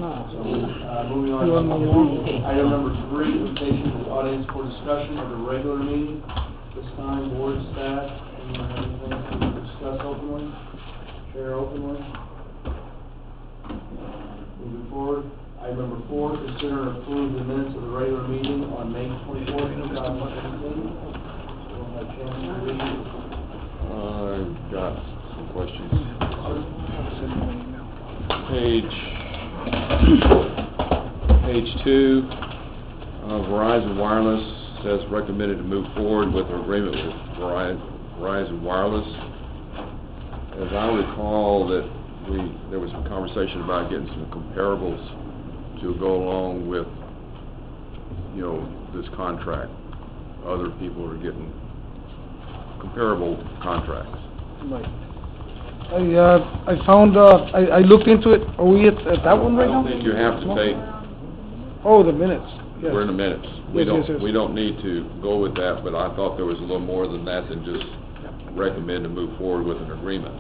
Moving on to item number 3, invitation to the audience for discussion of the regular meeting. This time, board staff, anyone have anything to discuss openly? Share openly? Moving forward, item number 4, consider and approve the minutes of the regular meeting on May 24th, 2017. We'll have a chance to read it. I've got some questions. Page 2, Verizon Wireless says recommended to move forward with an agreement with Verizon Wireless. As I recall, that there was some conversation about getting some comparables to go along with, this contract. Other people are getting comparable contracts. Right. I found, I looked into it. Are we at that one right now? I don't think you have to pay. Oh, the minutes. Yes. We're in the minutes. Yes. We don't need to go with that, but I thought there was a little more than that than just recommend to move forward with an agreement.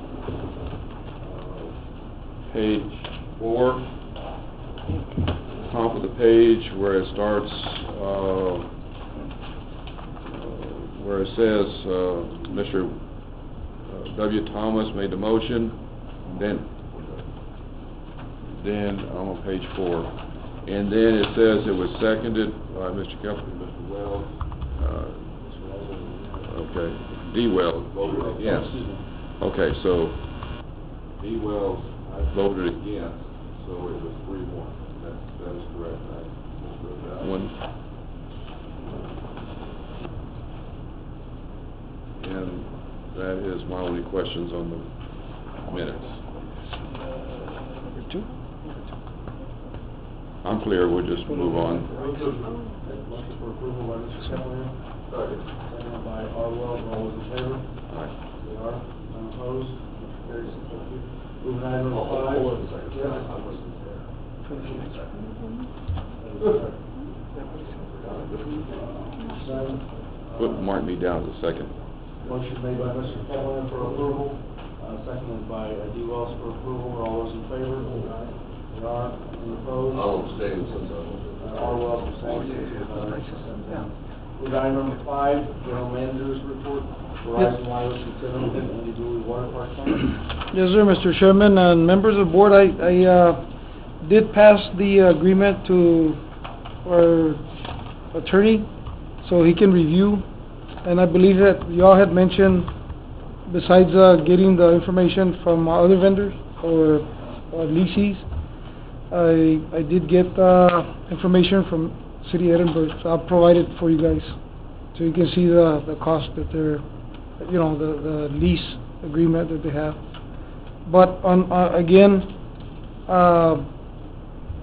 Page 4, top of the page where it starts, where it says, Mr. W. Thomas made the motion, then I'm on page 4, and then it says it was seconded by Mr. Guthrie, Mr. Wells, okay, D. Wells voted against. Okay, so D. Wells voted against, so it was 3-1. That is correct. And that is my only questions on the minutes. Number 2? I'm clear, we'll just move on. Motion for approval by Mr. Callahan. Seconded by R. Wells. All those in favor? Aye. They are. None opposed? Motion carries. Thank you. Moving on to item number 5. Mark me down as a second. Motion made by Mr. Callahan for approval, seconded by D. Wells for approval. All those in favor? They are. Any opposed? I'll abstain since R. Wells abstains. Moving on to item number 5, General Manager's Report. Verizon Wireless and Andy Dooley Water Park Fund. Yes, sir, Mr. Chairman and members of the board. I did pass the agreement to our attorney so he can review. And I believe that y'all had mentioned, besides getting the information from other vendors or leasees, I did get information from City of Edinburgh, so I'll provide it for you guys, so you can see the cost that they're, the lease agreement that they have. But again,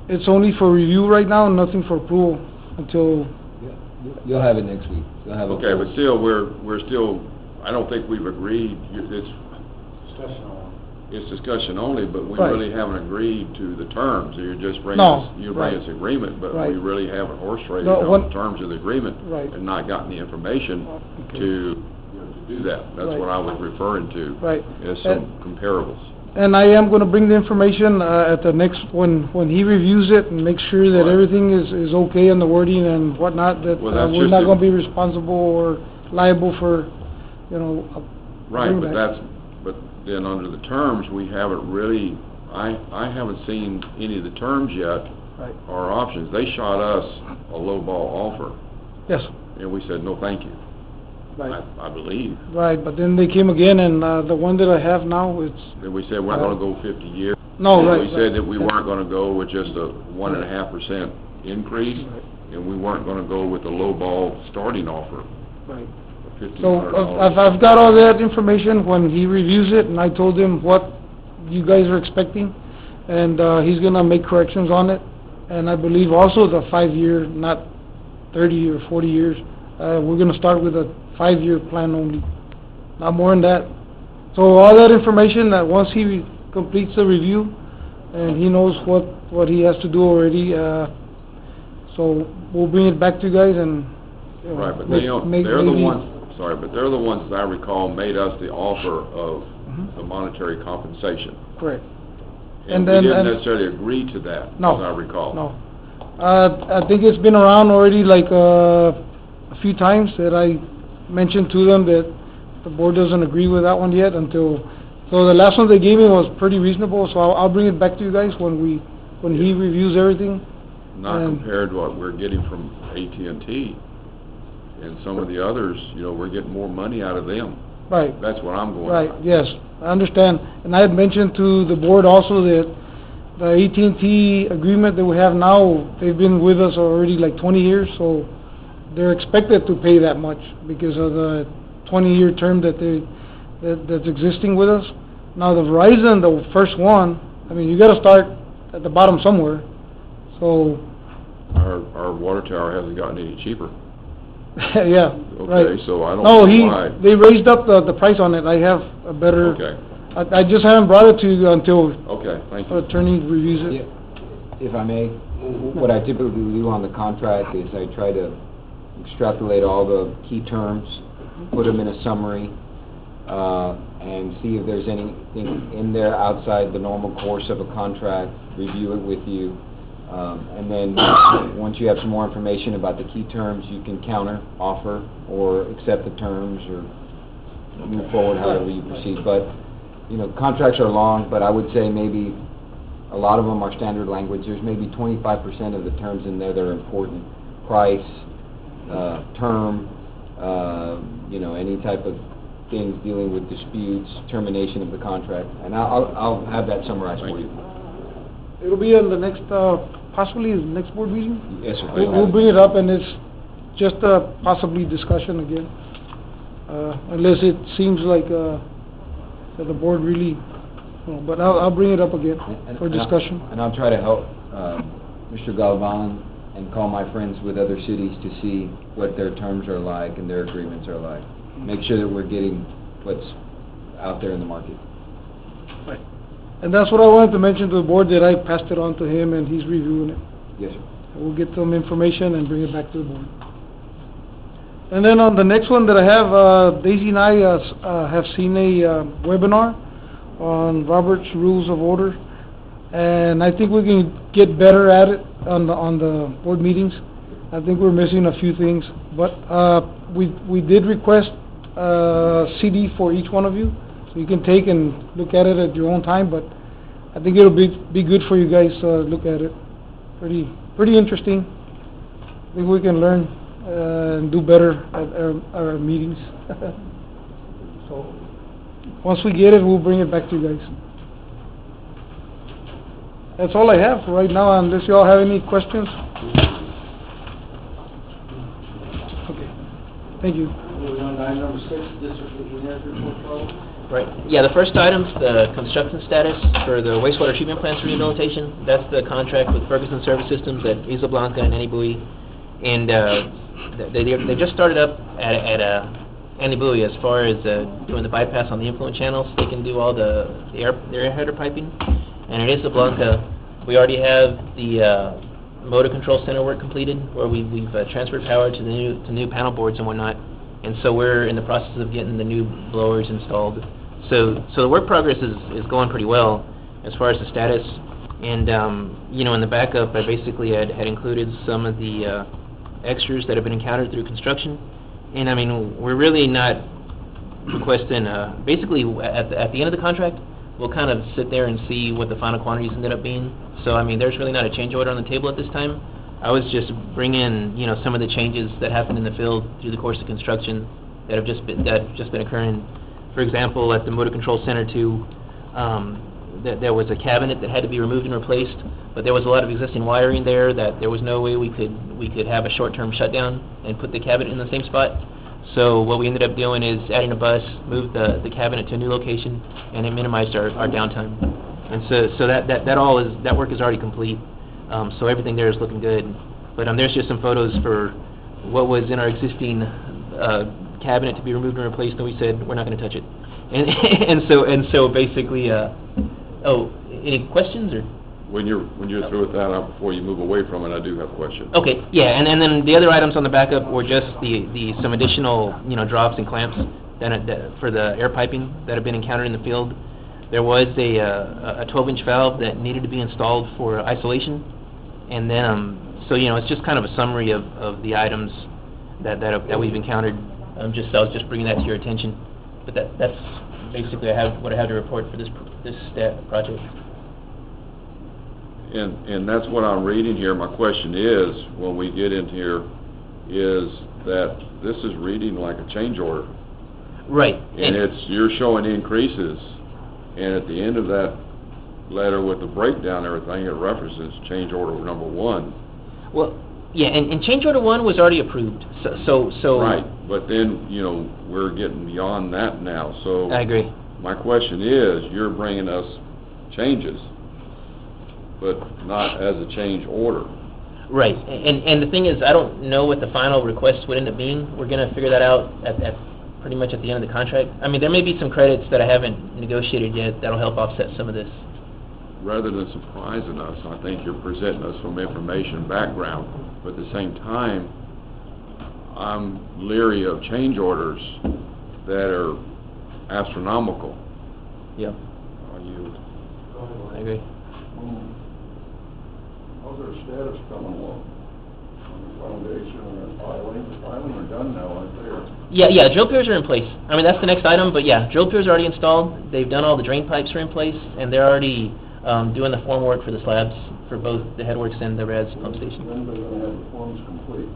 it's only for review right now, nothing for approval until. You'll have it next week. You'll have Okay, but still, we're still, I don't think we've agreed, it's discussion only, but we Right. really haven't agreed to the terms. You're just bringing No, us, right. agreement, but Right. we really haven't horse traded No, on the terms of the agreement. Right. And not gotten the information Okay. to do that. That's Right. what I was referring to. Right. Is some comparables. And I am going to bring the information at the next, when he reviews it and make sure that Right. everything is okay in the wording and whatnot, that Well, that's we're just not a- going to be responsible or liable for, Right, but bringback. but then under the terms, we haven't really, I haven't seen any of the terms yet, Right. or options. They shot us a lowball offer, Yes, and we said, no, thank you. right, I believe. right, but then they came again, and the one that I have now, it's, And we said, we're not gonna go 50 years. no, And right. we said that we weren't gonna go with just a 1.5% increase, Right. and we weren't gonna go with a lowball starting offer, Right. So $1,500. I've got all that information when he reviews it, and I told him what you guys are expecting, and he's gonna make corrections on it. And I believe also the 5-year, not 30 or 40 years. We're gonna start with a 5-year plan only, not more than that. So all that information, that once he completes the review, and he knows what he has to do already, so we'll bring it back to you guys and, Right, but make they're the maybe- ones, sorry, but they're the ones that I recall made us the offer of Mhm. the monetary compensation. Correct. And we didn't necessarily agree to that, No, as I recall. No. I think it's been around already like, a few times that I mentioned to them that the board doesn't agree with that one yet so the last one they gave me was pretty reasonable, so I'll bring it back to you guys when he reviews everything. Not compared to what we're getting from AT&T and some of the others, you know, we're getting more money out of them. Right. That's what I'm going Right, by. yes, I understand. And I had mentioned to the board also that the AT&T agreement that we have now, they've been with us already like 20 years, so they're expected to pay that much because of the 20-year term that's existing with us. Now, the Verizon, the first one, I mean, you gotta start at the bottom somewhere, so... Our water tower hasn't gotten any cheaper. Yeah, right. Okay, so I don't know why. They raised up the price on it. I have a better... Okay. I just haven't brought it to you until Okay, thank you. the attorney reviews it. Yeah, if I may, what I typically do on the contract is I try to extrapolate all the key terms, put them in a summary, and see if there's anything in there outside the normal course of a contract, review it with you, and then once you have some more information about the key terms, you can counter, offer, or accept the terms, or move forward however you proceed. But, you know, contracts are long, but I would say maybe a lot of them are standard language. There's maybe 25% of the terms in there that are important. Price, term, you know, any type of things dealing with disputes, termination of the contract, and I'll have that summarized for you. It'll be in the next, possibly the next board meeting? Yes, sir. We'll bring it up, and it's just a possibly discussion again, unless it seems like, that the board really, but I'll bring it up again for discussion. And I'll try to help Mr. Galvan and call my friends with other cities to see what their terms are like and their agreements are like. Make sure that we're getting what's out there in the market. Right. And that's what I wanted to mention to the board, that I passed it on to him and he's reviewing it. Yes, sir. We'll get some information and bring it back to the board. And then on the next one that I have, Daisy and I have seen a webinar on Robert's Rules of Order, and I think we can get better at it on the board meetings. I think we're missing a few things, but we did request a CD for each one of you, so you can take and look at it at your own time. But I think it'll be good for you guys to look at it. Pretty interesting. I think we can learn and do better at our meetings. So once we get it, we'll bring it back to you guys. That's all I have for right now, unless you all have any questions. Okay, thank you. Moving on to item number 6, District Engineer's Report, Charlie. Right. Yeah, the first item's the construction status for the wastewater treatment plant's rehabilitation. That's the contract with Ferguson Service Systems at Isla Blanca and Anibui. And they just started up at Anibui as far as doing the bypass on the influent channels. They can do all the air header piping. And at Isla Blanca, we already have the motor control center work completed, where we've transferred power to the new panel boards and whatnot. And so we're in the process of getting the new blowers installed. So the work progress is going pretty well as far as the status. And you know, in the backup, I basically had included some of the extras that have been encountered through construction. And I mean, we're really not requesting. Basically, at the end of the contract, we'll kind of sit there and see what the final quantities ended up being. So I mean, there's really not a change order on the table at this time. I was just bringing, you know, some of the changes that happened in the field through the course of construction that have just been occurring. For example, at the motor control center 2, there was a cabinet that had to be removed and replaced, but there was a lot of existing wiring there that there was no way we could have a short-term shutdown and put the cabinet in the same spot. So what we ended up doing is adding a bus, moved the cabinet to a new location, and it minimized our downtime. And so that work is already complete. So everything there is looking good. But there's just some photos for what was in our existing cabinet to be removed and replaced, and we said we're not going to touch it. And so basically, any questions or? When you're through with that, before you move away from it, I do have questions. Okay, yeah, and then the other items on the backup were just some additional, you know, drops and clamps that for the air piping that have been encountered in the field. there was a 12-inch valve that needed to be installed for isolation, and then so it's just kind of a summary of the items that we've encountered. I was just bringing that to your attention, but that's basically what I have to report for this project. And that's what I'm reading here. My question is, when we get in here, is that this is reading like a change order. Right. And you're showing increases, and at the end of that letter with the breakdown and everything, it references change order number 1. Well, yeah, and change order 1 was already approved, so... Right, but then, we're getting beyond that now, so... I agree. My question is, you're bringing us changes, but not as a change order. Right, and the thing is, I don't know what the final request would end up being. We're going to figure that out at pretty much at the end of the contract. I mean, there may be some credits that I haven't negotiated yet that'll help offset some of this. Rather than surprising us, I think you're presenting us some information background, but at the same time, I'm leery of change orders that are astronomical. Yeah. Are you? I agree. How's our status coming along? Foundation and piling are done now, aren't they? Yeah, drill piers are in place. I mean, that's the next item, but yeah, drill piers are already installed. They've done all the drain pipes are in place, and they're already doing the form work for the slabs for both the headworks and the RES pump station. When are they going to have the forms complete?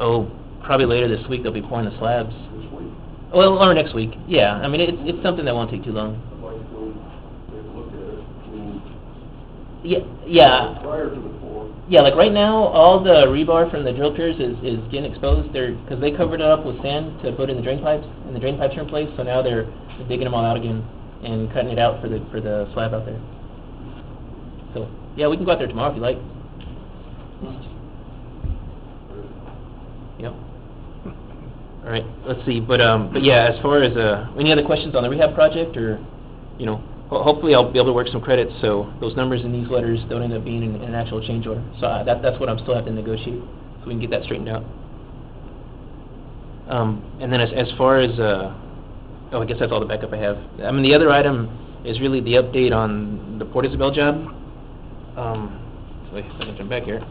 Oh, probably later this week they'll be pouring the slabs. This week? Well, or next week. Yeah, I mean, it's something that won't take too long. I'd like to go take a look at it. Yeah. Prior to the pour. Yeah, like right now, all the rebar from the drill piers is getting exposed. Because they covered it up with sand to put in the drain pipes, and the drain pipes are in place. So now they're digging them all out again and cutting it out for the slab out there. So yeah, we can go out there tomorrow if you like. Yep. All right. Let's see. But yeah, as far as any other questions on the rehab project, or hopefully I'll be able to work some credits so those numbers in these letters don't end up being in an actual change order. So that's what I'm still having to negotiate, so we can get that straightened out. And then as far as I guess that's all the backup I have. I mean, the other item is really the update on the Port Isabel job. Wait, let me jump back here.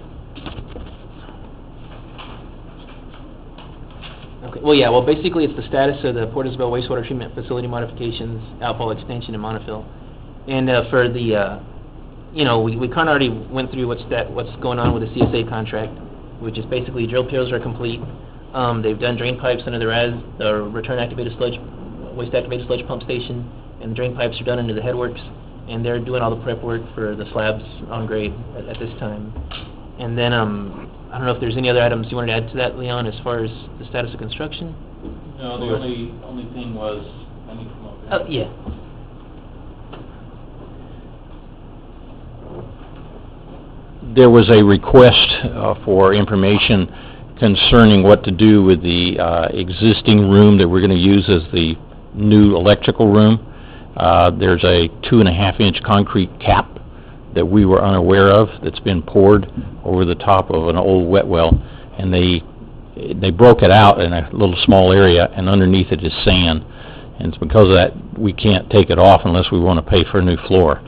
Okay. Well, yeah. Well, basically, it's the status of the Port Isabel wastewater treatment facility modifications, outfall extension, and monofill. And for the, we kind of already went through what's going on with the CSA contract, which is basically drill piers are complete. They've done drain pipes under the RAS, the return activated sludge, waste activated sludge pump station, and the drain pipes are done into the headworks, and they're doing all the prep work for the slabs on grade at this time. And then I don't know if there's any other items you wanted to add to that, Leon, as far as the status of construction? No, the only thing was, I need to come up there. Oh, yeah. There was a request for information concerning what to do with the existing room that we're going to use as the new electrical room. There's a 2.5-inch concrete cap that we were unaware of that's been poured over the top of an old wet well, and they broke it out in a little small area, and underneath it is sand. And it's because of that we can't take it off unless we want to pay for a new floor.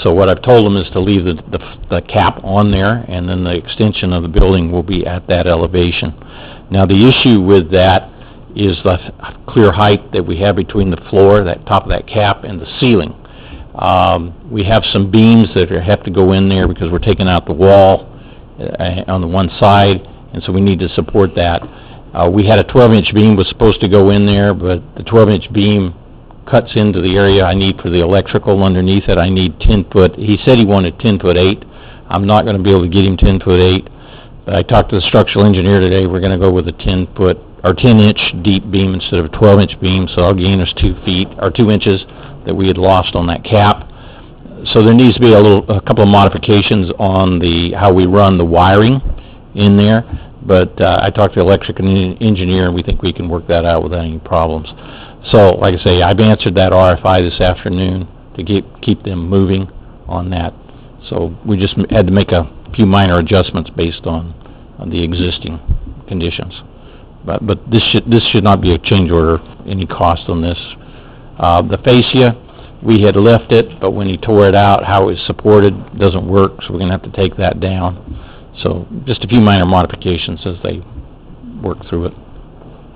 So what I've told them is to leave the cap on there, and then the extension of the building will be at that elevation. Now the issue with that is the clear height that we have between the floor, that top of that cap, and the ceiling. We have some beams that have to go in there because we're taking out the wall on the one side, and so we need to support that. We had a 12-inch beam was supposed to go in there, but the 12-inch beam cuts into the area I need for the electrical. Underneath it, I need 10-foot. He said he wanted 10-foot-8. I'm not going to be able to get him 10-foot-8, but I talked to the structural engineer today. We're going to go with a 10-foot or 10-inch deep beam instead of a 12-inch beam, so I'll gain us 2 feet or 2 inches that we had lost on that cap. So there needs to be a couple of modifications on how we run the wiring in there. But I talked to the electrical engineer, and we think we can work that out without any problems. So, like I say, I've answered that RFI this afternoon to keep them moving on that. So we just had to make a few minor adjustments based on the existing conditions. But this should not be a change order, any cost on this. The fascia, we had left it, but when he tore it out, how it was supported doesn't work, so we're gonna have to take that down. So, just a few minor modifications as they work through it.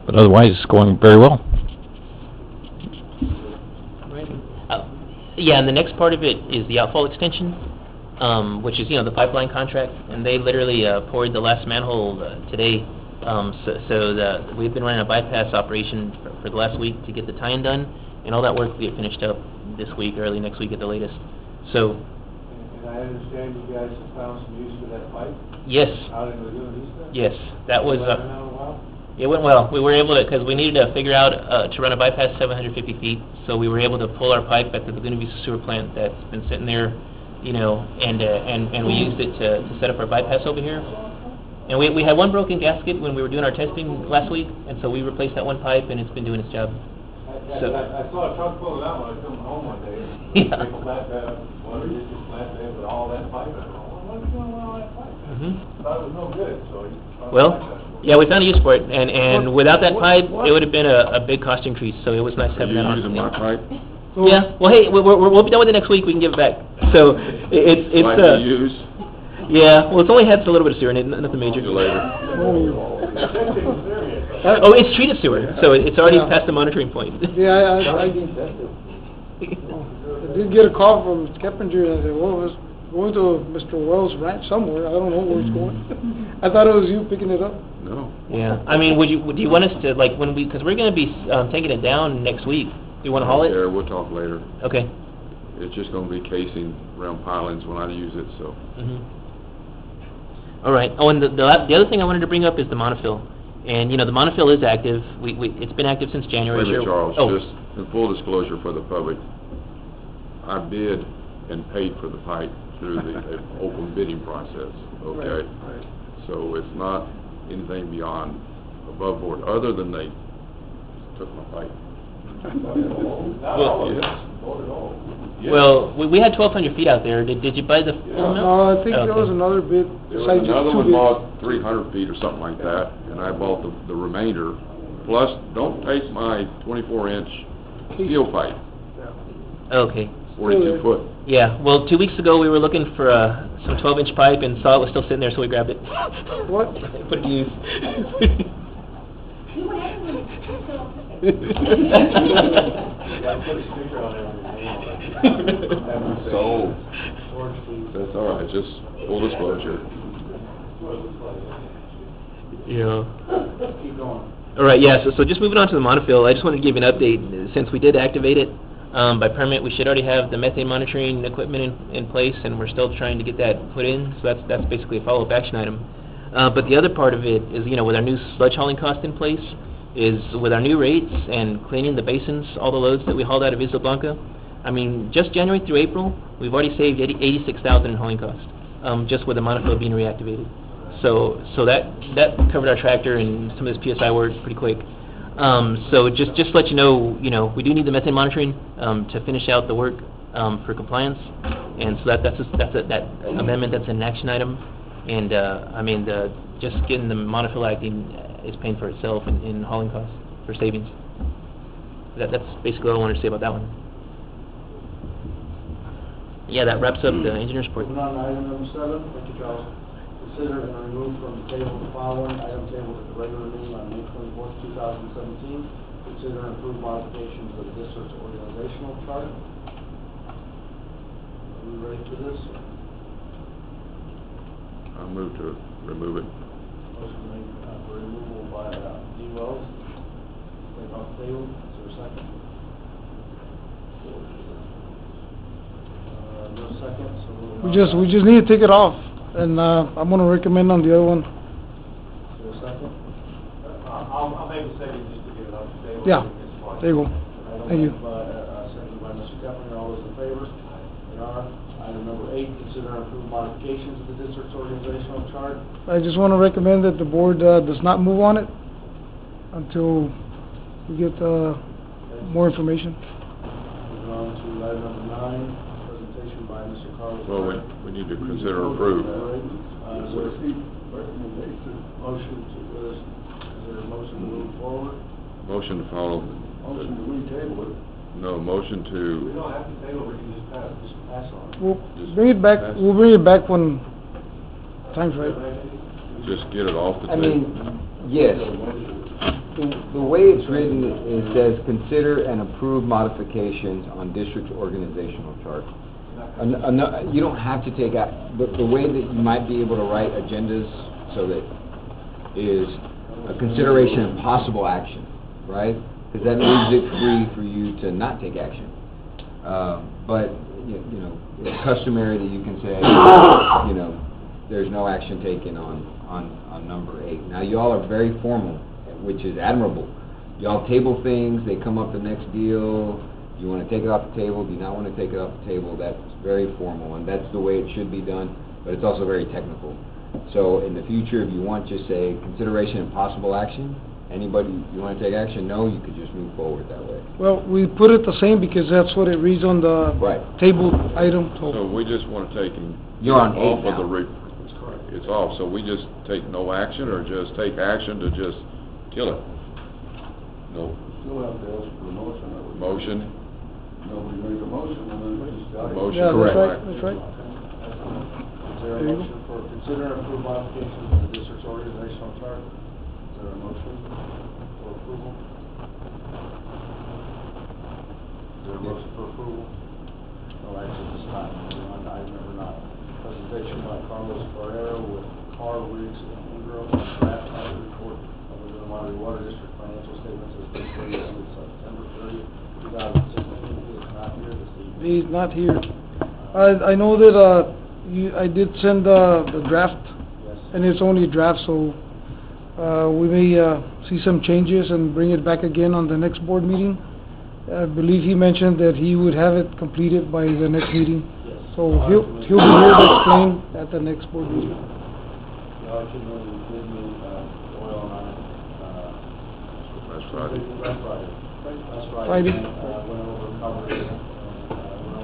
But otherwise, it's going very well. Yeah, and the next part of it is the outfall extension, which is, the pipeline contract, and they literally poured the last manhole today. We've been running a bypass operation for the last week to get the tie-in done, and all that work will get finished up this week, early next week at the latest. So, And I understand you guys have found some use for that pipe yes, out in Laguna Vista? yes, that was, Has it been out a while? it went well. We were able to, because we needed to figure out to run a bypass 750 feet, so we were able to pull our pipe at the Laguna Vista sewer plant that's been sitting there, and we used it to set up our bypass over here. And we had one broken gasket when we were doing our testing last week, and so we replaced that one pipe, and it's been doing its job. So- I saw a truck pulling out when I was coming home one day. Yeah. Big flatbed, flatbed with all that pipe in it. What's going on with all that pipe? Thought it was no good, so he found a Well, bypass. yeah, we found a use for it, and without that pipe, it would have been a big cost increase, so it was nice Are having you that on. using my pipe? Yeah, well, hey, we'll be done with it next week, we can give it back. So, it's, Like to use? yeah, well, it's only had a little bit of sewer in it, nothing major. See you later. Oh, it's treated sewer, so it's already Yeah. past the monitoring point. Yeah, I did get a call from Keppinger, and I said, well, it's going to Mr. Wells' ranch somewhere, I don't know where it's going. I thought it was you picking it up. No. Yeah, I mean, do you want us to, like, because we're gonna be, taking it down next week, do you wanna haul it? Yeah, we'll talk later. Okay. It's just gonna be casing around pilings when I use it, so. All right. Oh, and the other thing I wanted to bring up is the monofill. And, the monofill is active. It's been active since January. Wait a minute, Charles, Oh, just in full disclosure for the public, I bid and paid for the pipe through the open bidding process, okay? Right. So it's not anything beyond above board, other than they took my pipe. Yes. well, we had 1,200 feet out there. Did you buy the full amount? No, I think there Okay. was another bid, There was besides just another two one bids. bought 300 feet or something like that, and I bought the remainder. Plus, don't take my 24-inch steel pipe, Okay. 42 foot. Yeah. Well, 2 weeks ago we were looking for some 12-inch pipe and saw it was still sitting there, so we grabbed it. What? Put it to use. Yeah, I put a sticker on everything. So, that's all right, just full disclosure. Yeah. Keep going. All right, yeah, so just moving on to the monofill, I just wanted to give you an update. Since we did activate it by permit, we should already have the methane monitoring equipment in place, and we're still trying to get that put in, so that's basically a follow-up action item. But the other part of it is, with our new sludge hauling cost in place, is with our new rates and cleaning the basins, all the loads that we hauled out of Isla Blanca, I mean, just January through April, we've already saved $86,000 in hauling costs, just with the monofill being reactivated. So that covered our tractor and some of this PSI work pretty quick. So just to let you know, we do need the methane monitoring to finish out the work for compliance, and so that's that amendment, that's an action item. And I mean, just getting the monofill acting is paying for itself in hauling costs for savings. That's basically all I wanted to say about that one. Yeah, that wraps up the engineer's report. Moving on to item number 7, thank you, Charles. Consider and remove from the table the following item tabled at the regular meeting on May 24th, 2017. Consider and approve modifications of the district's organizational chart. Are we ready for this? I move to remove it. Motion made for removal by D. Wells. Take off the table. Is there a second? No second, so we'll... We just need to take it off, and I'm gonna recommend on the other one. Is there a second? I'll make a second just to get it off the table. Yeah, there you go. Thank you. Second by Mr. Kepler, all those in favor? They are. Item number 8, consider and approve modifications to the district's organizational chart. I just wanna recommend that the board does not move on it until we get more information. Moving on to item number 9, presentation by Mr. Carlos. Well, we need to consider approve. Is there a motion to, is there a motion to move forward? Motion to follow. Motion to retable it. No, motion We to, don't have to table, we can just pass. Just pass on it. We'll Just bring it back, pass. we'll bring it back when time's right. just get it off the I table. mean, yes. The way it's written, it says, consider and approve modifications on district's organizational chart. You don't have to take out, the way that you might be able to write agendas so that is a consideration and possible action, right? Because that leaves it free for you to not take action. But, you know, it's customary that you can say, you know, there's no action taken on number 8. Now, you all are very formal, which is admirable. Y'all table things, they come up the next deal, you want to take it off the table, do you not want to take it off the table, that's very formal, and that's the way it should be done, but it's also very technical. So in the future, if you want, just say consideration and possible action. Anybody, you want to take action? No, you could just move forward that way. Well, we put it the same because that's what it reads on the Right. table item, So we just want to take and You're on off 8 of the now. That's correct. it's off, so we just take no action, or just take action to just kill it? No Still have to ask for a motion. motion? Nobody make a motion, and then we just got it. Motion, Yeah, that's correct. right, that's right. Is there a There you go. motion for consider and approve modifications to the district's organizational chart? Is there a motion for approval? Is there a motion for approval? No action this time. Moving on to item number 9. Presentation by Carlos Barrero with Carr, Riggs, and Ingram on draft audit report of the Illinois Water District financial statements as fiscal year ended September 30th, 2016. He is not here this evening. He's not here. I know that, I did send, the draft, Yes. and it's only a draft, so, we may, see some changes and bring it back again on the next board meeting. I believe he mentioned that he would have it completed by the next meeting. Yes. So he'll be here to explain at the next board meeting. The auction was in oil on it, That's Friday. Last Friday. Last Friday. Friday. Went over, covered it, went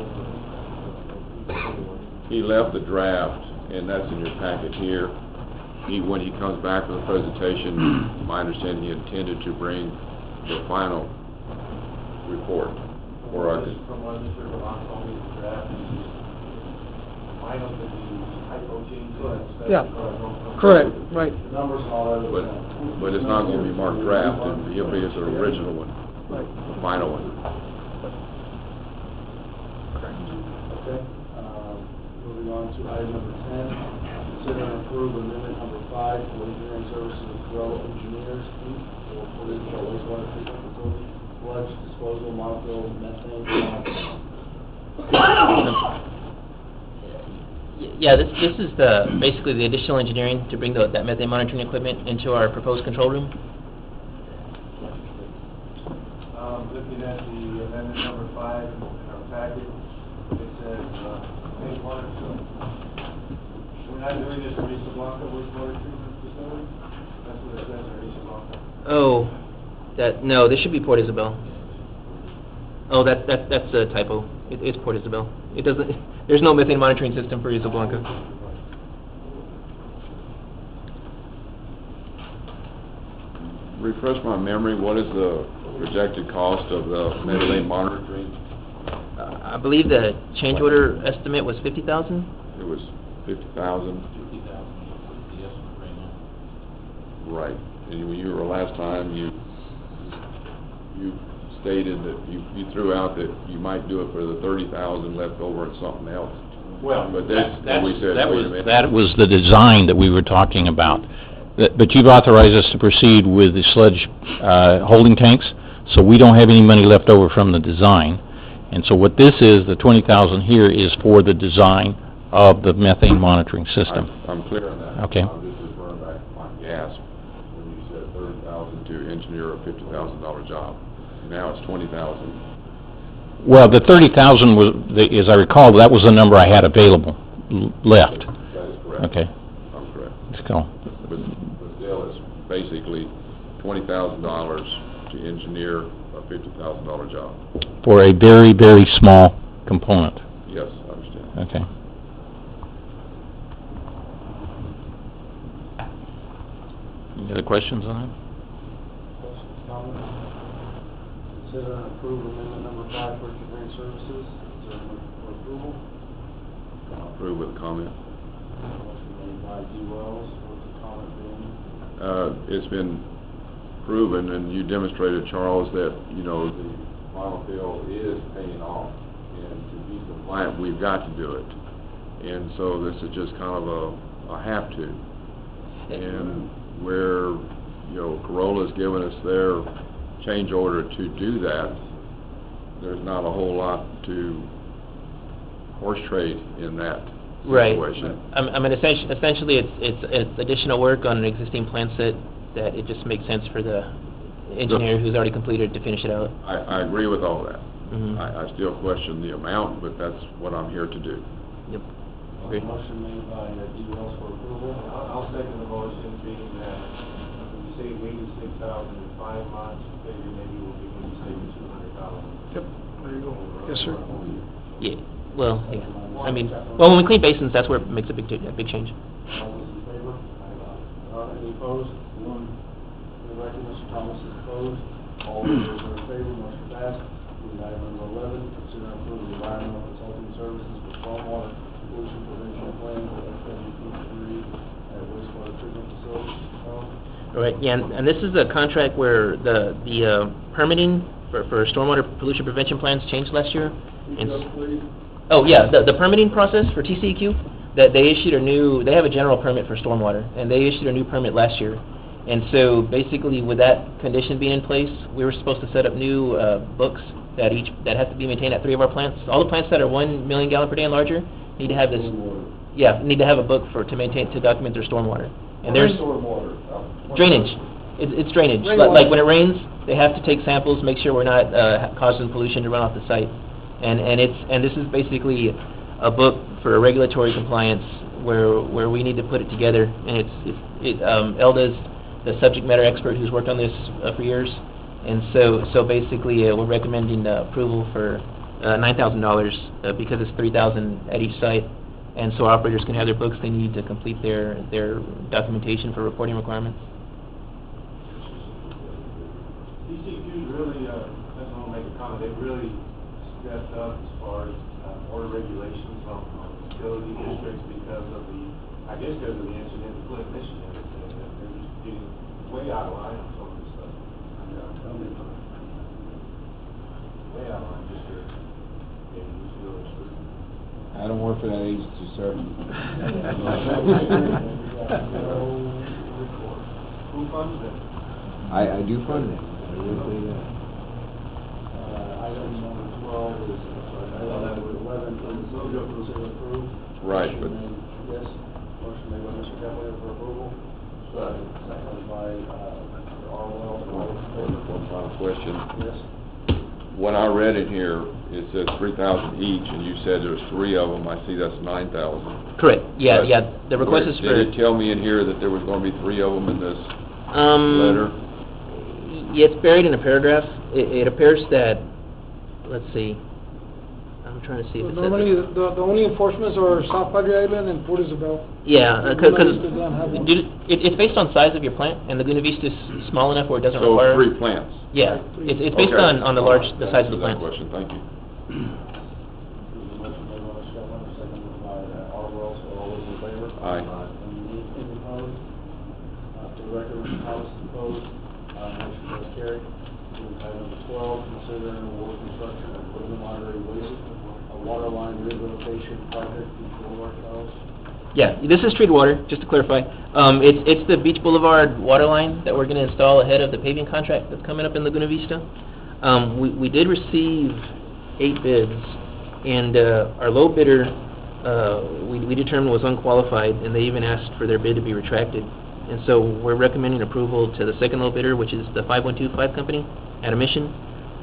over. He left the draft, and that's in your packet here. When he comes back with a presentation, my understanding, he intended to bring the final report for our, From what Mr. Valon told me, the draft is final, but the typo changes. Yeah. Correct, right. The numbers and all that. but it's not going to be marked draft, and he'll be as the original one, Right. the final one. Okay, moving on to item number 10, consider and approve amendment number 5 for engineering services with Grow Engineers, Inc. for Port wastewater treatment facility, sludge disposal, monofil, methane. Yeah, this is basically the additional engineering to bring that methane monitoring equipment into our proposed control room. Looking at the amendment number 5 in our packet, it says, wastewater, so we're not doing this for Isla Blanca wastewater treatment facility? That's what it says for Isla Blanca. Oh, no, this should be Port Isabel. Oh, that's a typo. It's Port Isabel. It doesn't, there's no methane monitoring system for Isla Blanca. Refresh my memory, what is the projected cost of the methane monitoring? I believe the change order estimate was 50,000? It was 50,000. 50,000 is the estimate right now. Right. And when you were last time, you stated that you threw out that you might do it for the 30,000 left over and something else. Well, But then we said, wait a minute. That was the design that we were talking about. But you've authorized us to proceed with the sludge holding tanks, so we don't have any money left over from the design. And so what this is, the 20,000 here, is for the design of the methane monitoring system. I'm clear on that. Okay. I'm just referring back to my gasp when you said 30,000 to engineer a $50,000 job. Now it's 20,000. Well, the 30,000 was, as I recall, that was the number I had available, left. That is correct. Okay, I'm correct. let's go. But still, it's basically $20,000 to engineer a $50,000 job. For a very, very small component. Yes, I understand. Okay. Any other questions on that? Questions, comments? Consider and approve amendment number 5 for engineering services. Is there a motion for approval? I'll approve with a comment. Motion made by D. Wells, with the comment being. It's been proven, and you demonstrated, Charles, that, you know, the final bill is paying off. And to be compliant, we've got to do it. And so this is just kind of a have to. And where, you know, Corolla's given us their change order to do that, there's not a whole lot to horse trade in that situation. Right. I mean, essentially, it's additional work on an existing plan set that it just makes sense for the engineer who's already completed to finish it out. I agree with all that. Mhm. I still question the amount, but that's what I'm here to do. Yep. Agreed. Motion made by D. Wells for approval. I'll second the motion, being that when you say 86,000 in 5 months, maybe we'll begin to save $200,000. Yep, there you go. Yes, sir. Yeah. Well, yeah. I mean, well, when we clean basins, that's where it makes a big change. All those in favor? Any opposed? None. For the record, Mr. Thomas is opposed. All those are in favor, motion passed. Moving to item number 11, consider and approve the environmental consulting services for stormwater pollution prevention plan for FWP3 at wastewater treatment facility. All right. Yeah, and this is a contract where the permitting for stormwater pollution prevention plans changed last year. And Please. oh yeah, the permitting process for TCEQ, that they issued they have a general permit for stormwater, and they issued a new permit last year. And so basically, with that condition being in place, we were supposed to set up new books that have to be maintained at 3 of our plants. All the plants that are 1 million gallon per day and larger need to have this. Yeah, need to have a book to document their stormwater. And there's drainage. It's drainage. Like when it rains, they have to take samples, make sure we're not causing pollution to run off the site. And this is basically a book for regulatory compliance where we need to put it together. And Elda's the subject matter expert who's worked on this for years. And so basically we're recommending approval for $9,000 because it's $3,000 at each site. And so operators can have their books they need to complete their documentation for reporting requirements. TCQ's really, I just want to make a comment, they really stepped up as far as order regulations on utility districts because of the incident in Flint, Michigan. They're just getting way out of line on some of this stuff. Way out of line, just here. I don't work for that agency, sir. Who funds them? I do fund it. I will say that. Item number 12 is, item number 11, consider approve. Right, but Yes, motion made by Mr. Cavalier for approval. Seconded by Mr. Arwell. one final question. Yes. When I read it here, it says 3,000 each, and you said there's 3 of them. I see that's 9,000. Correct. Yeah, But yeah. The request is for. Did it tell me in here that there was going to be 3 of them in this letter? Yeah, it's buried in a paragraph. It appears that. Let's see. I'm trying to see if it says. Normally, the only enforcements are South Padre Island and Port Isabel. Yeah, because Doesn't have one. it's based on size of your plant, and Laguna Vista is small enough where it doesn't So require. 3 plants. Yeah, it's based Okay. on the size of the plant. That question, thank you. Motion made by Mr. Cavalier, seconded by Arwell. So all those in favor? Aye. Any opposed? For the record, Mr. Thomas is opposed. Motion does carry. Moving to item number 12, consider and award construction of Woodland Monterey Waste, a water line rehabilitation project before Charles. Yeah, this is treated water, just to clarify. It's the Beach Boulevard water line that we're going to install ahead of the paving contract that's coming up in Laguna Vista. We did receive 8 bids, and our low bidder, we determined was unqualified, and they even asked for their bid to be retracted. And so we're recommending approval to the second low bidder, which is the 5125 company, at a mission,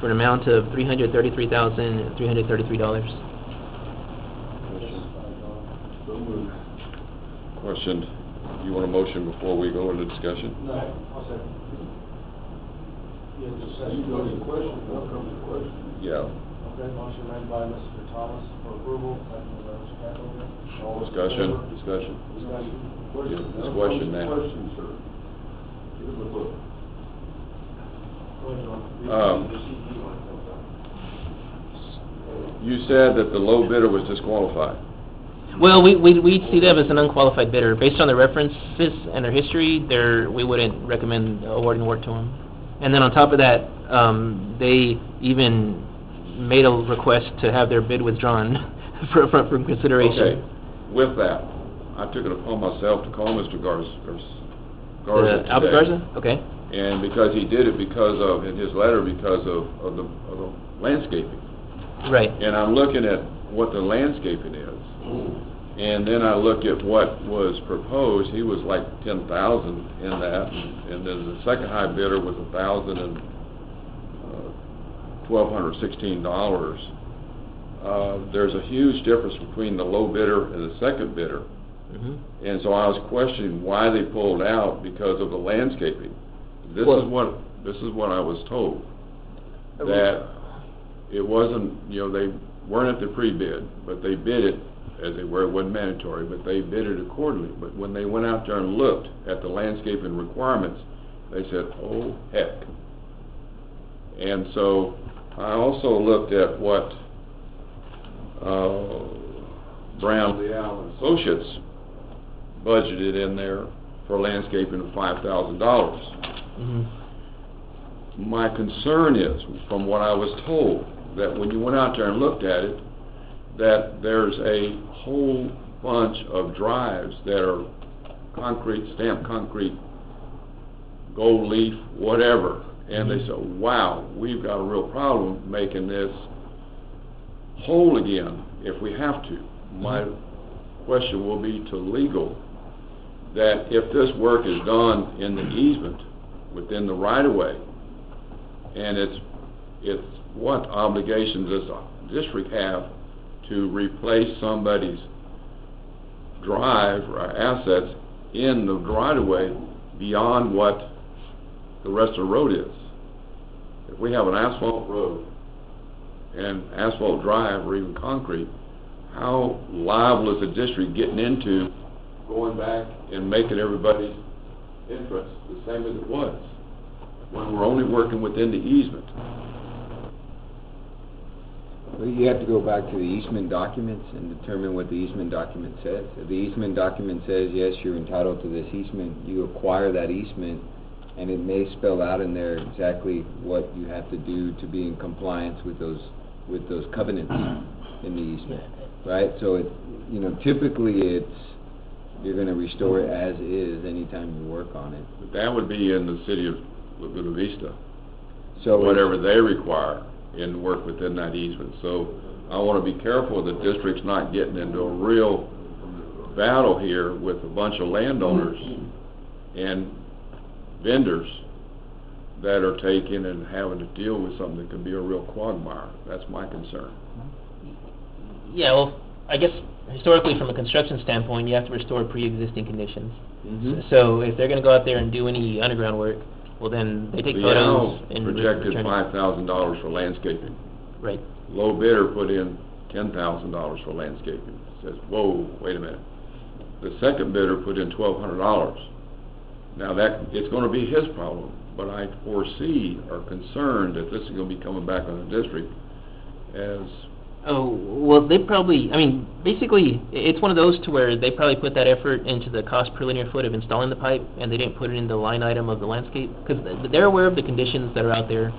for an amount of $333,333. Question, you want a motion before we go into discussion? No, I'll second. Yes, question. Yeah. Okay, motion made by Mr. Thomas for approval, seconded by Mr. Cavalier. All those in Discussion, favor? discussion. Discussion. It's question now. Question, sir. Here's the book. Go ahead, You said that the low bidder was disqualified. Well, we see them as an unqualified bidder. Based on their references and their history, we wouldn't recommend awarding work to them. And then on top of that, they even made a request to have their bid withdrawn from consideration. Okay, with that, I took it upon myself to call Mr. Garza Albert today. Garza? Okay. And because he did it because of, in his letter, because of the landscaping. Right. And I'm looking at what the landscaping is. And then I look at what was proposed. He was like 10,000 in that, and then the second high bidder was $1,216. There's a huge difference between the low bidder and the second bidder. Mm-hmm. And so I was questioning why they pulled out because of the landscaping. This is what I was told, that it wasn't, they weren't at the pre-bid, but they bid it as they were. It wasn't mandatory, but they bid it accordingly. But when they went out there and looked at the landscaping requirements, they said, oh, heck. And so I also looked at what Brown, Leal, and Associates budgeted in there for landscaping of $5,000. Mm-hmm. My concern is, from what I was told, that when you went out there and looked at it, that there's a whole bunch of drives that are concrete, stamped concrete, gold leaf, whatever. And they said, wow, we've got a real problem making this whole again if we have to. My question will be to legal, that if this work is done in the easement, within the right-of-way, and it's what obligations does the district have to replace somebody's drive or assets in the right-of-way beyond what the rest of the road is. If we have an asphalt road and asphalt drive or even concrete, how liable is the district getting into going back and making everybody's entrance the same as it was when we're only working within the easement? Well, you have to go back to the easement documents and determine what the easement document says. If the easement document says, yes, you're entitled to this easement, you acquire that easement, and it may spell out in there exactly what you have to do to be in compliance with those covenants in the easement, right? So typically you're going to restore it as is anytime you work on it. But that would be in the city of Laguna Vista, so whatever they require in work within that easement. So I want to be careful the district's not getting into a real battle here with a bunch of landowners and vendors that are taking and having to deal with something that could be a real quagmire. That's my concern. Yeah, well, I guess historically from a construction standpoint, you have to restore pre-existing conditions. Mm-hmm. So if they're going to go out there and do any underground work, well then they take photos and projected return it. $5,000 for landscaping. Right. Low bidder put in $10,000 for landscaping. Says, whoa, wait a minute. The second bidder put in $1,200. Now it's going to be his problem, but I foresee or concerned that this is going to be coming back on the district as... Oh, well, they probably, basically, it's one of those to where they probably put that effort into the cost per linear foot of installing the pipe, and they didn't put it in the line item of the landscape, because they're aware of the conditions that are out there.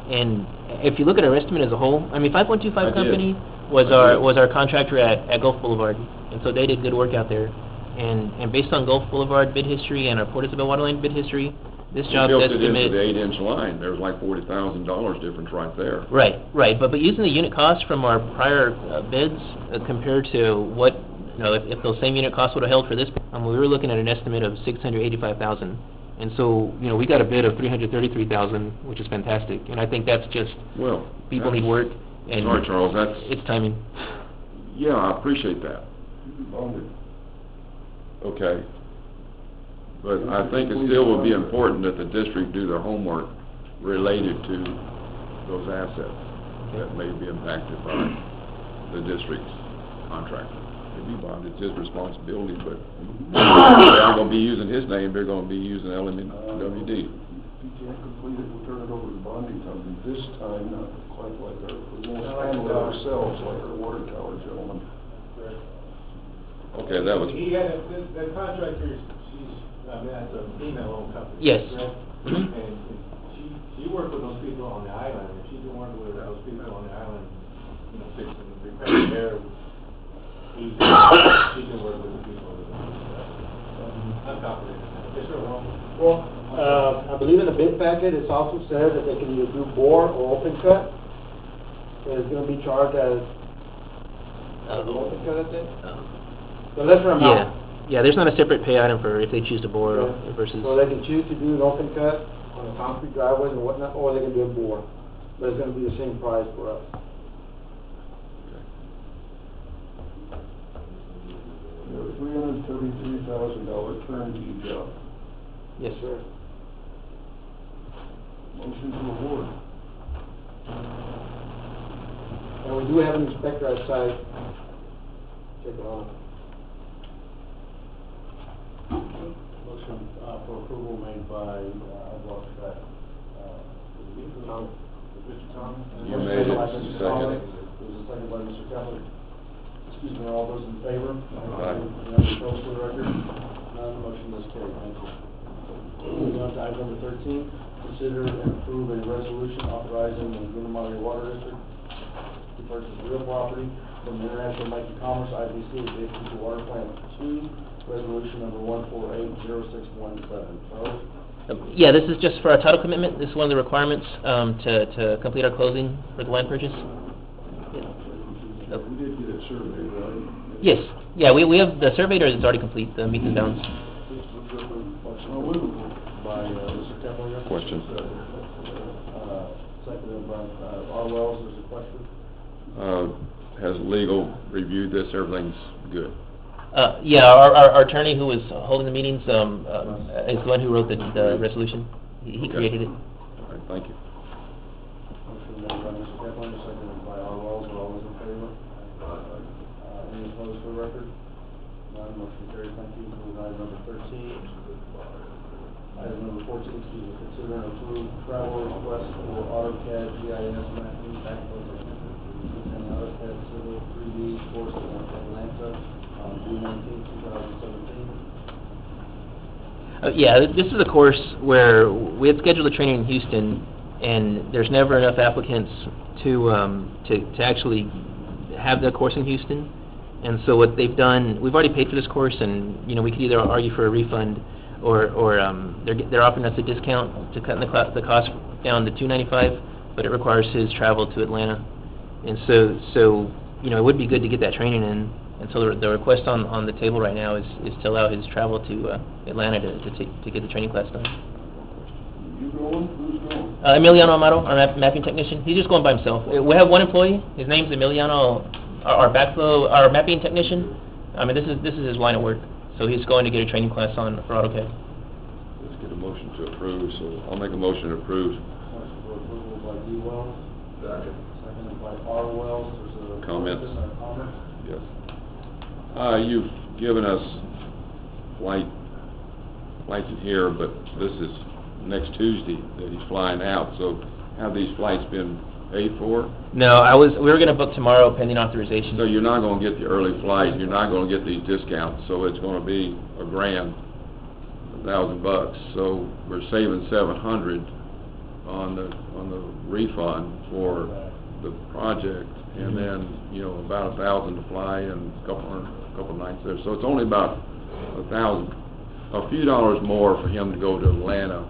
And if you look at our estimate as a whole, 5125 Company was our contractor at Gulf Boulevard, and so they did good work out there. And based on Gulf Boulevard bid history and our Port Isabel Waterline bid history, this job built it into estimate... the 8-inch line. There's like $40,000 difference right there. Right. But using the unit cost from our prior bids compared to what, if those same unit costs would have held for this, we were looking at an estimate of $685,000. And so, we got a bid of $333,000, which is fantastic. And I think that's just, people need work. And sorry, Charles, it's timing. Yeah, I appreciate that. Okay. But I think it still would be important that the district do their homework related to those assets that may be impacted by the district's contractor. Maybe bond, it's his responsibility, but they're not going to be using his name, they're going to be using LMWD. If you can't complete it, we'll turn it over to the bond funding company this time, not quite like our, we won't handle it ourselves like our water tower gentleman. Okay, that was, He had, the contractor, she's, that's a female-owned company. Yes. Correct? Mhm. And she worked with those people on the island, and she's been working with those people on the island, you know, fixing, repairing their, she can work with the people. I'm confident. Yes, sir, Ron. Well, I believe in the bid packet, it's also said that they can either do bore or open cut. So it's gonna be charged as, open cut, I think? The lesser amount. Yeah, there's not a separate pay item for if they choose to bore Yeah. versus... So they can choose to do an open cut on the concrete driveways and whatnot, or they can do a bore. But it's gonna be the same price for us. $333,000 turnkey job. Yes, sir. Motion to award. And we do have an inspector at site. Check it out. Motion, for approval made by, I've lost track. Mr. Thomas? You made it, Mr. second. Thomas. It was a second by Mr. Kepler. Excuse me, all those in favor? Aye. None opposed for the record? None, motion is carried, thank you. Moving on to item number 13, consider and approve a resolution authorizing the Luna Monterey Water District to purchase real property from the International Bank of Commerce, IBC, adjacent to Water Plant 2, resolution number 1480617. Charles? Yeah, this is just for our title commitment. This is one of the requirements to complete our closing for the land purchase. We did get a survey, right? Yes, yeah, we have, the survey is already complete, the meets and bounds. By Mr. Kepler. Question. Seconded by R. Wells, there's a question. has legal reviewed this, everything's good? Yeah, our attorney who was holding the meetings is the one who wrote the resolution. He created it. All right, thank you. Motion made by Mr. Kepler, seconded by R. Wells, are all those in favor? Any opposed for the record? None, motion carries, thank you. Moving on to item number 13. Item number 14, consider and approve travel request for AutoCAD GIS mapping backflow technician and AutoCAD Civil 3D course in Atlanta on June 19, 2017. Yeah, this is a course where we had scheduled a training in Houston, and there's never enough applicants to actually have the course in Houston. And so what they've done, we've already paid for this course, and we could either argue for a refund, or they're offering us a discount to cut the cost down to $295, but it requires his travel to Atlanta. And so it would be good to get that training in. And so the request on the table right now is to allow his travel to Atlanta to get the training class done. You going? Who's going? Emiliano Amaro, our mapping technician. He's just going by himself. We have one employee. His name's Emiliano, our mapping technician. I mean, this is his line of work. So he's going to get a training class for AutoCAD. Let's get a motion to approve, so I'll make a motion to approve. Motion for approval by D. Wells. Seconded by R. Wells. There's a Comments? question or comment? Yes. You've given us flights in here, but this is next Tuesday that he's flying out, so have these flights been paid for? No, we were going to book tomorrow pending authorization. So you're not going to get the early flight, you're not going to get these discounts, so it's going to be $1,000, $1,000. So we're saving $700 on the refund for the project, and then about $1,000 to fly and a couple nights there. So it's only about a few dollars more for him to go to Atlanta,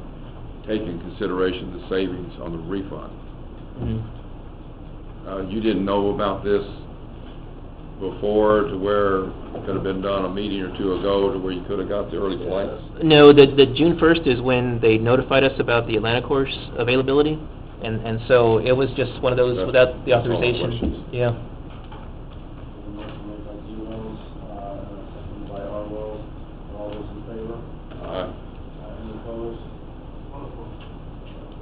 taking consideration the savings on the refund. You didn't know about this before, to where it could have been done a meeting or two ago, to where you could have got the early flights? No, the June 1st is when they notified us about the Atlanta course availability, and so it was just one of those without the That's all the authorization. questions. Yeah. Motion made by D. Wells, seconded by R. Wells. All those in favor? Any opposed? For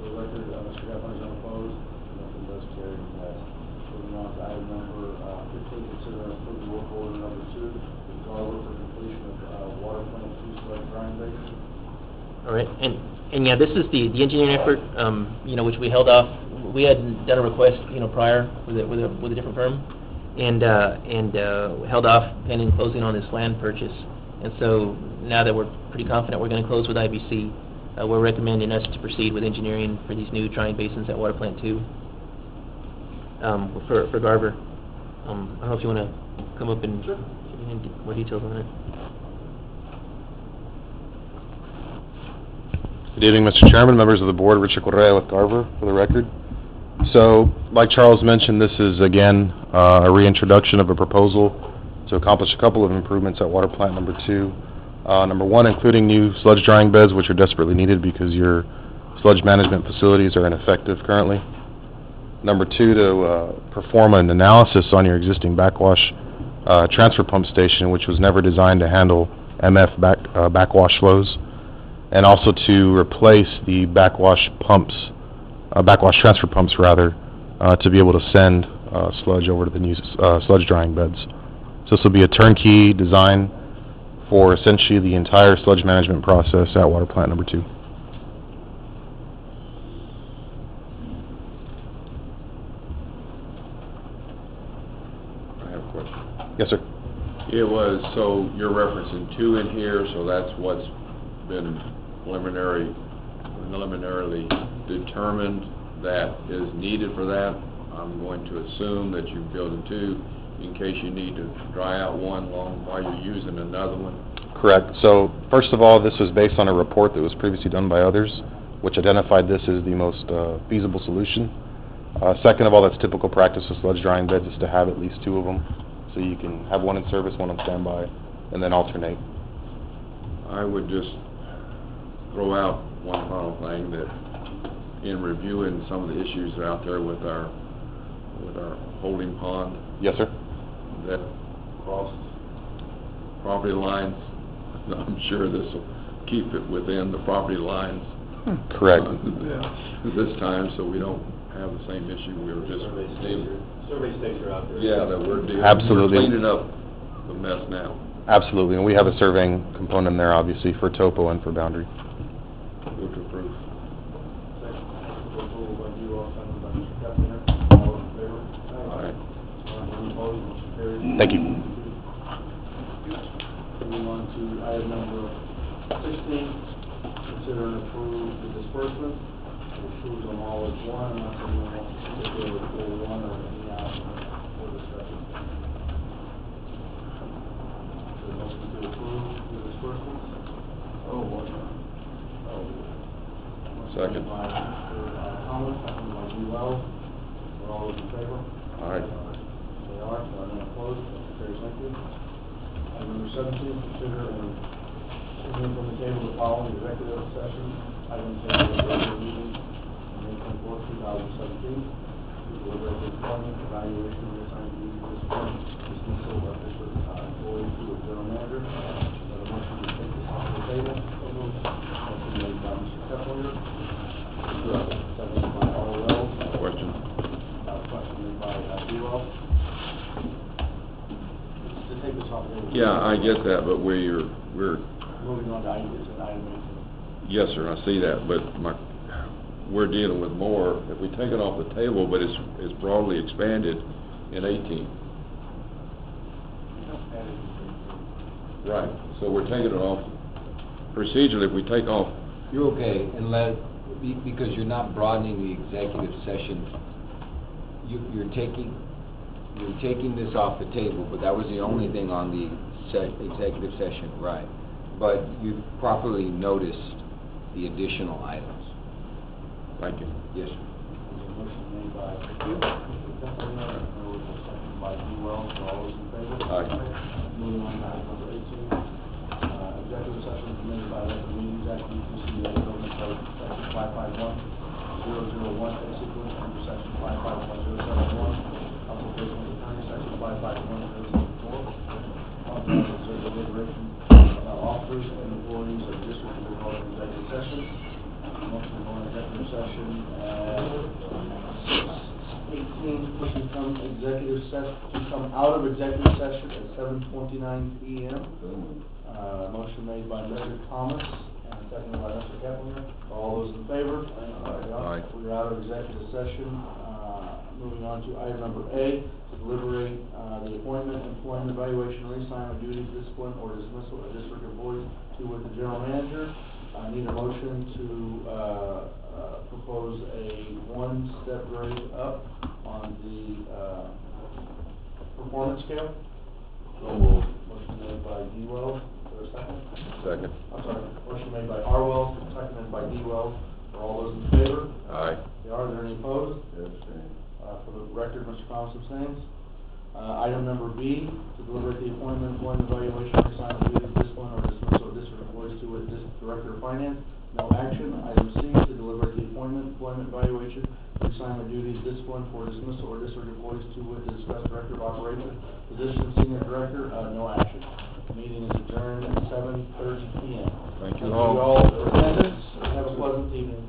the record, Mr. Gephardt is unopposed. Motion does carry and pass. Moving on to item number 15, consider and approve work order number 2, the guard work for completion of water plant 2 sludge grind basin. All right, and yeah, this is the engineering effort, you know, which we held off. We had done a request, you know, prior with a different firm, and held off pending closing on this land purchase. And so now that we're pretty confident we're going to close with IBC, we're recommending us to proceed with engineering for these new drying basins at Water Plant 2. For Garver, I don't know if you want to come up and give me more details on it. Good evening, Mr. Chairman, members of the board. Richard Correa with Garver, for the record. So, like Charles mentioned, this is again a reintroduction of a proposal to accomplish a couple of improvements at Water Plant number 2. Number 1, including new sludge drying beds, which are desperately needed because your sludge management facilities are ineffective currently. Number 2, to perform an analysis on your existing backwash transfer pump station, which was never designed to handle MF backwash flows, and also to replace the backwash transfer pumps rather, to be able to send sludge over to the new sludge drying beds. So this will be a turnkey design for essentially the entire sludge management process at Water Plant number 2. I have a question. Yes, sir. It was, so you're referencing 2 in here, so that's what's been preliminarily determined that is needed for that. I'm going to assume that you're building 2 in case you need to dry out one while you're using another one. Correct. So, first of all, this was based on a report that was previously done by others, which identified this as the most feasible solution. Second of all, that's typical practice with sludge drying beds, is to have at least 2 of them, so you can have one in service, one on standby, and then alternate. I would just throw out one final thing, that in reviewing some of the issues that are out there with our holding pond, Yes, sir. that cross property lines, I'm sure this will keep it within the property lines. Correct. This time, so we don't have the same issue we were just dealing. Survey stakes are out there. Yeah, that we're dealing. Absolutely. We're cleaning up the mess now. Absolutely, and we have a surveying component there, obviously, for topo and for boundary. Move to approve. Approval by you, all signed by Mr. Kepner. All in favor? Aye. Any opposed? Motion carries. Thank you. Moving on to item number 16, consider and approve the disbursement. We'll approve them all as one, unless anyone wants to particularly pull one or any out for discussion. The motion to approve the disbursements. Second. By Mr. Thomas, second by G. Wells. Are all those in favor? Aye. They are, so none opposed, motion carries. Thank you. Item number 17, consider and remove from the table the following executive session items in the regular meeting on May 24, 2017. To deliberate the employment, evaluation, reassignment, discipline, dismissal of district employees to a general manager. A motion to take this off the table. So moved. Motion made by Mr. Kepler. Second by All Wells. Question. Question made by D-Wells. To take this off the table. Yeah, I get that, but we're Moving on to item 18. yes, sir, I see that, but we're dealing with more. If we take it off the table, but it's broadly expanded in 18. Right, so we're taking it off. Procedurally, if we take off, You're okay, because you're not broadening the executive session. You're taking this off the table, but that was the only thing on the executive session, right? But you properly noticed the additional items. thank you. Yes, sir. Motion made by Mr. Kepler, second by D. Wells. All those in favor? Aye. Moving on to item number 18, executive session permitted by Open Meetings Act, UCCA, Government Code, Section 551.001, basically, under Section 551.071, consultation with attorney, Section 551.074, authorizes the deliberation about officers and employees of district to go into executive session. Motion to go into executive session at 6:18, motion to come out of executive session at 7:29 p.m. Motion made by Mr. Thomas and seconded by Mr. Keplinger. All those in favor? Aye. We're out of executive session. Moving on to item number A, to deliberate the appointment, employment, evaluation, reassignment, duties, discipline, or dismissal of district employees to with the general manager. I need a motion to propose a one-step grade up on the performance scale. Motion made by D-Wells, is there a second? Second. I'm sorry, motion made by R-Wells, seconded by D-Wells. Are all those in favor? Aye. Are there any opposed? For the record, Mr. Thomas abstains. Item number B, to deliberate the appointment, employment, evaluation, reassignment, duties, discipline, or dismissal of district employees to with Director of Finance. No action. Item C, to deliberate the appointment, employment, evaluation, reassignment, duties, discipline, for dismissal or district employees to with the discussed Director of Operations, position Senior Director. No action. Meeting is adjourned at 7:30 p.m. Thank you Thank all. you all for attendance. Have a pleasant evening.